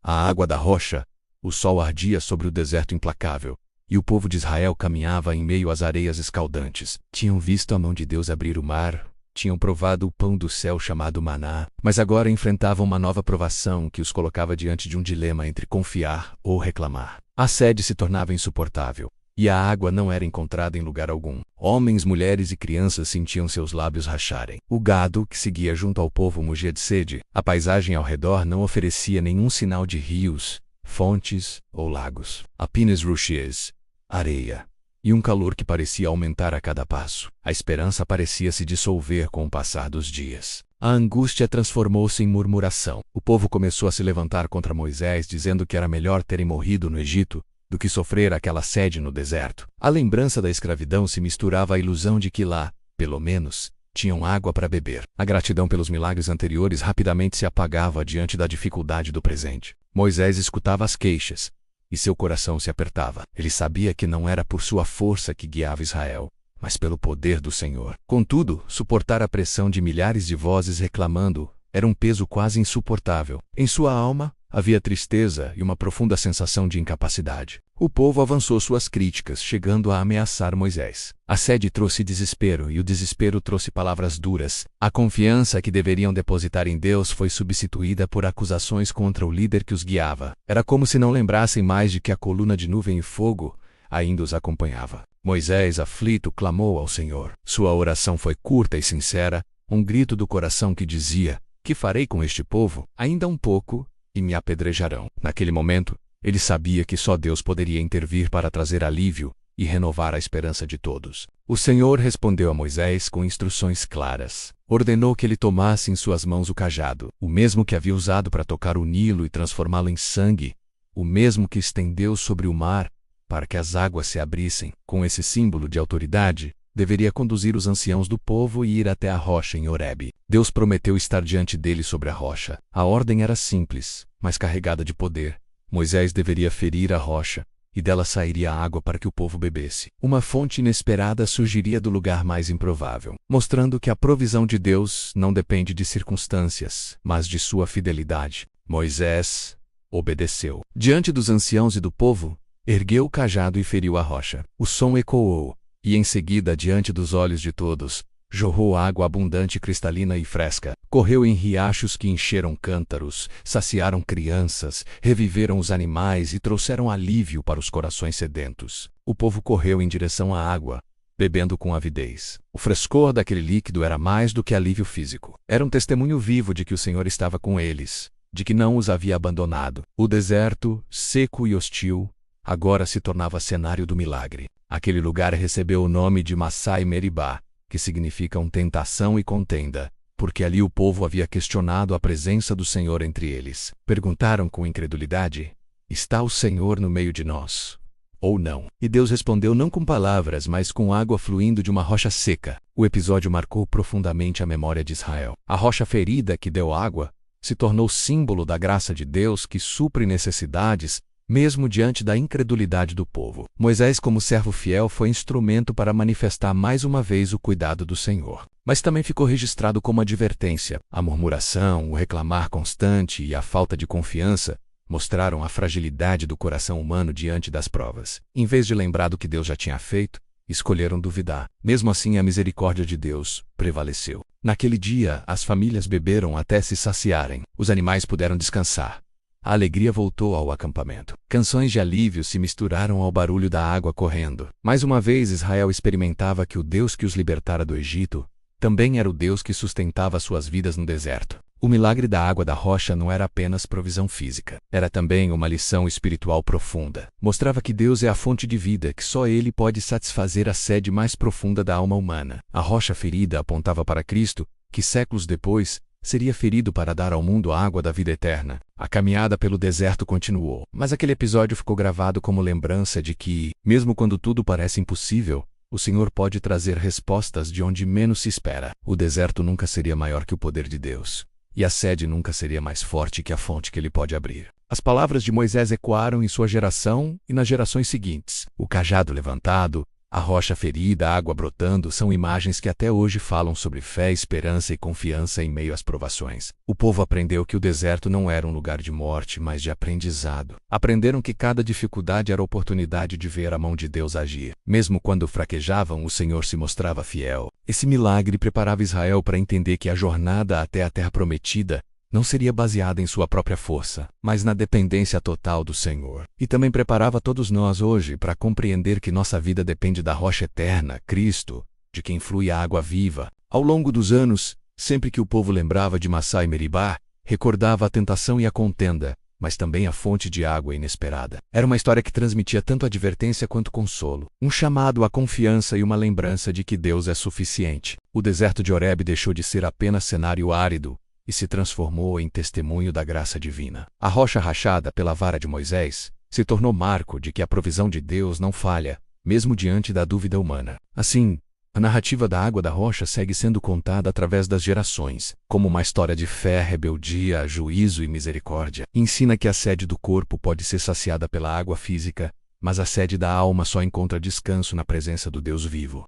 a água da rocha. O sol ardia sobre o deserto implacável, e o povo de Israel caminhava em meio às areias escaldantes. Tinham visto a mão de Deus abrir o mar, tinham provado o pão do céu chamado maná, mas agora enfrentavam uma nova provação que os colocava diante de um dilema entre confiar ou reclamar. A sede se tornava insuportável, e a água não era encontrada em lugar algum. Homens, mulheres e crianças sentiam seus lábios racharem. O gado, que seguia junto ao povo, mugia de sede. A paisagem ao redor não oferecia nenhum sinal de rios, fontes ou lagos. Apenas rochers, areia, e um calor que parecia aumentar a cada passo. A esperança parecia se dissolver com o passar dos dias. A angústia transformou-se em murmuração. O povo começou a se levantar contra Moisés, dizendo que era melhor terem morrido no Egito do que sofrer aquela sede no deserto. A lembrança da escravidão se misturava à ilusão de que lá, pelo menos, tinham água para beber. A gratidão pelos milagres anteriores rapidamente se apagava diante da dificuldade do presente. Moisés escutava as queixas, e seu coração se apertava. Ele sabia que não era por sua força que guiava Israel, mas pelo poder do Senhor. Contudo, suportar a pressão de milhares de vozes reclamando era um peso quase insuportável. Em sua alma, havia tristeza e uma profunda sensação de incapacidade. O povo avançou suas críticas, chegando a ameaçar Moisés. A sede trouxe desespero, e o desespero trouxe palavras duras. A confiança que deveriam depositar em Deus foi substituída por acusações contra o líder que os guiava. Era como se não lembrassem mais de que a coluna de nuvem e fogo ainda os acompanhava. Moisés, aflito, clamou ao Senhor. Sua oração foi curta e sincera, um grito do coração que dizia: "Que farei com este povo? Ainda um pouco, e me apedrejarão." Naquele momento, ele sabia que só Deus poderia intervir para trazer alívio e renovar a esperança de todos. O Senhor respondeu a Moisés com instruções claras. Ordenou que ele tomasse em suas mãos o cajado, o mesmo que havia usado para tocar o Nilo e transformá-lo em sangue, o mesmo que estendeu sobre o mar para que as águas se abrissem. Com esse símbolo de autoridade, deveria conduzir os anciãos do povo e ir até a rocha em Horebe. Deus prometeu estar diante dele sobre a rocha. A ordem era simples, mas carregada de poder. Moisés deveria ferir a rocha, e dela sairia água para que o povo bebesse. Uma fonte inesperada surgiria do lugar mais improvável, mostrando que a provisão de Deus não depende de circunstâncias, mas de sua fidelidade. Moisés obedeceu. Diante dos anciãos e do povo, ergueu o cajado e feriu a rocha. O som ecoou, e em seguida, diante dos olhos de todos, jorrou água abundante, cristalina e fresca. Correu em riachos que encheram cântaros, saciaram crianças, reviveram os animais e trouxeram alívio para os corações sedentos. O povo correu em direção à água, bebendo com avidez. O frescor daquele líquido era mais do que alívio físico. Era um testemunho vivo de que o Senhor estava com eles, de que não os havia abandonado. O deserto, seco e hostil, agora se tornava cenário do milagre. Aquele lugar recebeu o nome de Massá e Meribá, que significam tentação e contenda, porque ali o povo havia questionado a presença do Senhor entre eles. Perguntaram com incredulidade: "Está o Senhor no meio de nós, ou não?" E Deus respondeu não com palavras, mas com água fluindo de uma rocha seca. O episódio marcou profundamente a memória de Israel. A rocha ferida que deu água se tornou símbolo da graça de Deus que supre necessidades, mesmo diante da incredulidade do povo. Moisés, como servo fiel, foi instrumento para manifestar mais uma vez o cuidado do Senhor. Mas também ficou registrado como advertência. A murmuração, o reclamar constante e a falta de confiança mostraram a fragilidade do coração humano diante das provas. Em vez de lembrar do que Deus já tinha feito, escolheram duvidar. Mesmo assim, a misericórdia de Deus prevaleceu. Naquele dia, as famílias beberam até se saciarem. Os animais puderam descansar. A alegria voltou ao acampamento. Canções de alívio se misturaram ao barulho da água correndo. Mais uma vez, Israel experimentava que o Deus que os libertara do Egito também era o Deus que sustentava suas vidas no deserto. O milagre da água da rocha não era apenas provisão física. Era também uma lição espiritual profunda. Mostrava que Deus é a fonte de vida, que só Ele pode satisfazer a sede mais profunda da alma humana. A rocha ferida apontava para Cristo, que séculos depois seria ferido para dar ao mundo a água da vida eterna. A caminhada pelo deserto continuou, mas aquele episódio ficou gravado como lembrança de que, mesmo quando tudo parece impossível, o Senhor pode trazer respostas de onde menos se espera. O deserto nunca seria maior que o poder de Deus, e a sede nunca seria mais forte que a fonte que Ele pode abrir. As palavras de Moisés ecoaram em sua geração e nas gerações seguintes. O cajado levantado, A rocha ferida, a água brotando, são imagens que até hoje falam sobre fé, esperança e confiança em meio às provações. O povo aprendeu que o deserto não era um lugar de morte, mas de aprendizado. Aprenderam que cada dificuldade era oportunidade de ver a mão de Deus agir. Mesmo quando fraquejavam, o Senhor se mostrava fiel. Esse milagre preparava Israel para entender que a jornada até a terra prometida não seria baseada em sua própria força, mas na dependência total do Senhor. E também preparava todos nós hoje para compreender que nossa vida depende da rocha eterna, Cristo, de quem flui a água viva. Ao longo dos anos, sempre que o povo lembrava de Massá e Meribá, recordava a tentação e a contenda, mas também a fonte de água inesperada. Era uma história que transmitia tanto advertência quanto consolo, um chamado à confiança e uma lembrança de que Deus é suficiente. O deserto de Horebe deixou de ser apenas cenário árido e se transformou em testemunho da graça divina. A rocha rachada pela vara de Moisés se tornou marco de que a provisão de Deus não falha, mesmo diante da dúvida humana. Assim, a narrativa da água da rocha segue sendo contada através das gerações, como uma história de fé, rebeldia, juízo e misericórdia. Ensina que a sede do corpo pode ser saciada pela água física, mas a sede da alma só encontra descanso na presença do Deus vivo.